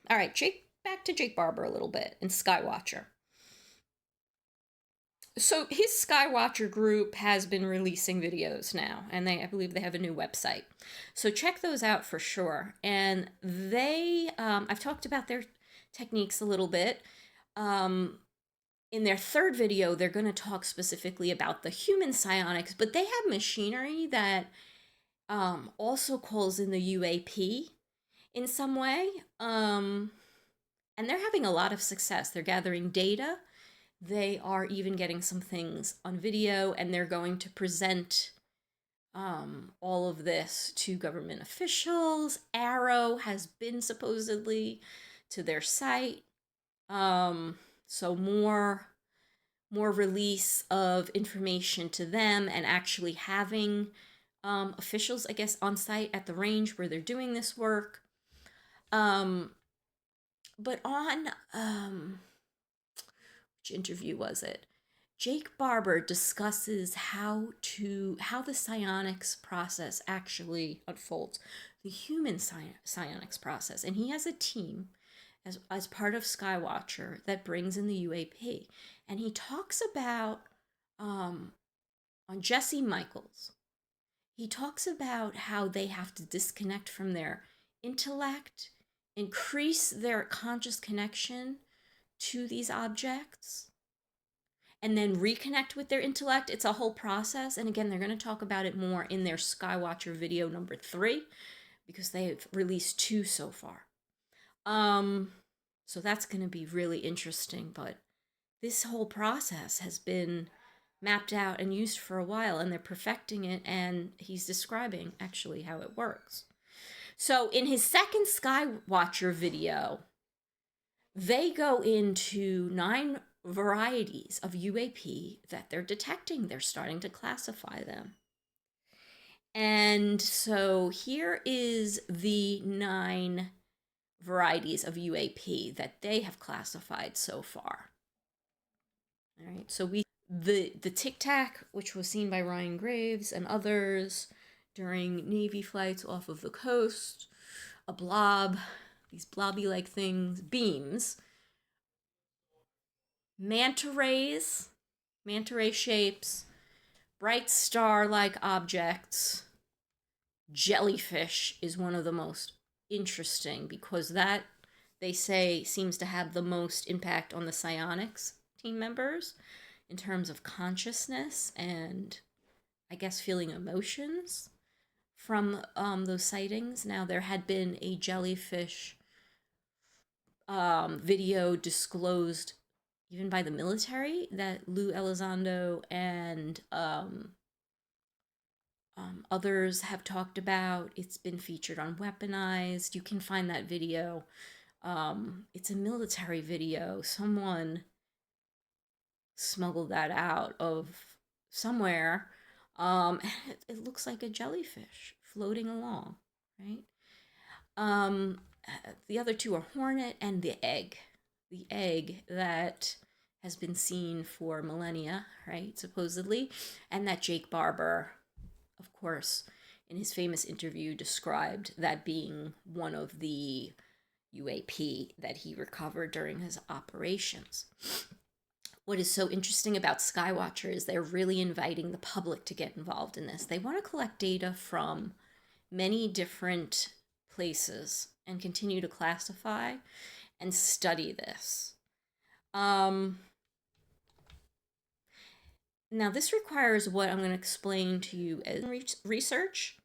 All right, back to Jake Barber a little bit and Skywatcher. So his Skywatcher group has been releasing videos now, and I believe they have a new website. So check those out for sure. And I've talked about their techniques a little bit. In their third video, they're going to talk specifically about the human psionics, but they have machinery that also calls in the UAP in some way. And they're having a lot of success. They're gathering data. They are even getting some things on video, and they're going to present all of this to government officials. Arrow has been supposedly to their site. So more release of information to them, and actually having officials, I guess, on site at the range where they're doing this work. But on which interview was it? Jake Barber discusses how the psionics process actually unfolds, the human psionics process, and he has a team as part of Skywatcher that brings in the UAP, and he talks about on Jesse Michaels. He talks about how they have to disconnect from their intellect, increase their conscious connection to these objects, and then reconnect with their intellect. It's a whole process. And again, they're going to talk about it more in their Skywatcher video number 3, because they've released 2 so far. So that's going to be really interesting. But this whole process has been mapped out and used for a while, and they're perfecting it, and he's describing actually how it works. So in his second Skywatcher video, they go into 9 varieties of UAP that they're detecting. They're starting to classify them. And so here is the 9 varieties of UAP that they have classified so far. All right, so the Tic Tac, which was seen by Ryan Graves and others during Navy flights off of the coast, a blob, these blobby-like things, beams, manta ray shapes, bright star-like objects. Jellyfish is one of the most interesting, because that, they say, seems to have the most impact on the psionics team members in terms of consciousness and, I guess, feeling emotions from those sightings. Now, there had been a jellyfish video disclosed even by the military that Lou Elizondo and others have talked about. It's been featured on Weaponized. You can find that video. It's a military video. Someone smuggled that out of somewhere. It looks like a jellyfish floating along, right? The other 2 are hornet and the egg. The egg that has been seen for millennia, right, supposedly, and that Jake Barber, of course, in his famous interview, described that being one of the UAP that he recovered during his operations. What is so interesting about Skywatcher is they're really inviting the public to get involved in this. They want to collect data from many different places and continue to classify and study this. Now, this requires what I'm going to explain to you as research.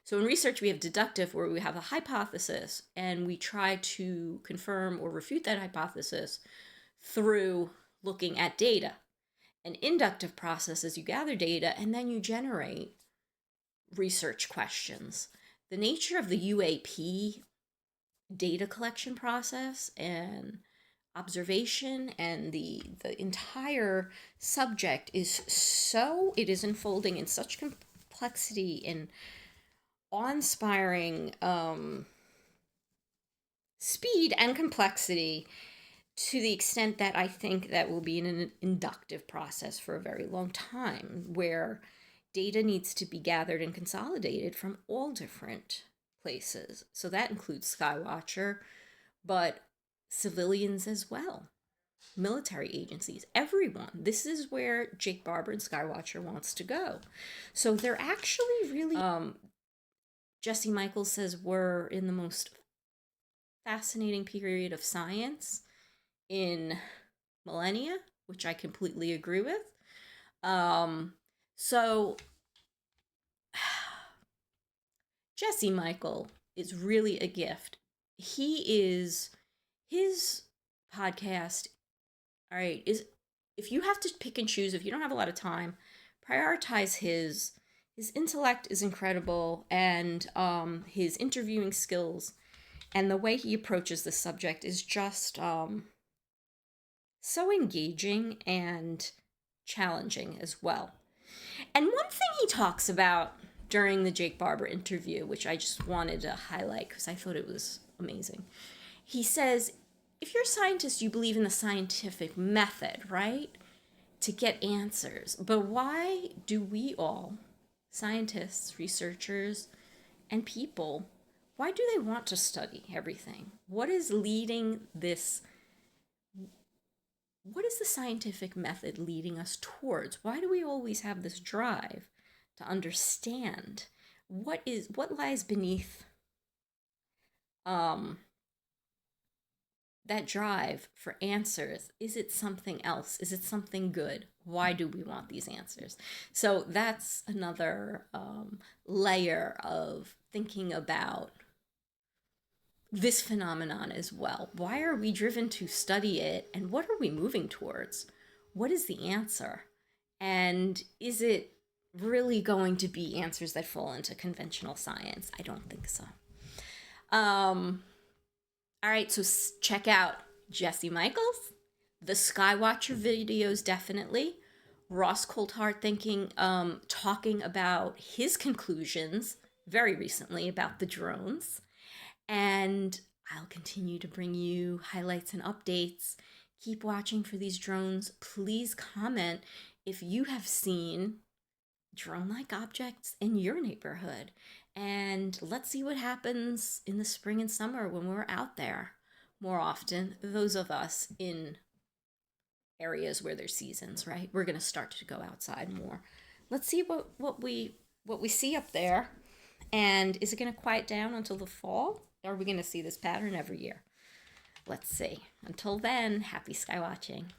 So in research, we have deductive, where we have a hypothesis, and we try to confirm or refute that hypothesis through looking at data. An inductive process is you gather data, and then you generate research questions. The nature of the UAP data collection process and observation and the entire subject is it is unfolding in such complexity and awe-inspiring speed and complexity, to the extent that I think that will be an inductive process for a very long time, where data needs to be gathered and consolidated from all different places. So that includes Skywatcher, but civilians as well, military agencies, everyone. This is where Jake Barber and Skywatcher wants to go. So they're actually really, Jesse Michaels says we're in the most fascinating period of science in millennia, which I completely agree with. So Jesse Michael is really a gift. His podcast, all right, is, if you have to pick and choose, if you don't have a lot of time, prioritize his. His intellect is incredible, and his interviewing skills and the way he approaches the subject is just so engaging and challenging as well. And one thing he talks about during the Jake Barber interview, which I just wanted to highlight because I thought it was amazing. He says, if you're a scientist, you believe in the scientific method, right? To get answers. But why do we all, scientists, researchers, and people, why do they want to study everything? What is leading this? What is the scientific method leading us towards? Why do we always have this drive to understand what lies beneath that drive for answers? Is it something else? Is it something good? Why do we want these answers? So that's another layer of thinking about this phenomenon as well. Why are we driven to study it, and what are we moving towards? What is the answer? And is it really going to be answers that fall into conventional science? I don't think so. All right, so check out Jesse Michaels, the Skywatcher videos, definitely. Ross Coulthard talking about his conclusions very recently about the drones. And I'll continue to bring you highlights and updates. Keep watching for these drones. Please comment if you have seen drone-like objects in your neighborhood. And let's see what happens in the spring and summer when we're out there more often. Those of us in areas where there's seasons, right? We're going to start to go outside more. Let's see what we see up there. And is it going to quiet down until the fall? Or are we going to see this pattern every year? Let's see. Until then, happy sky watching.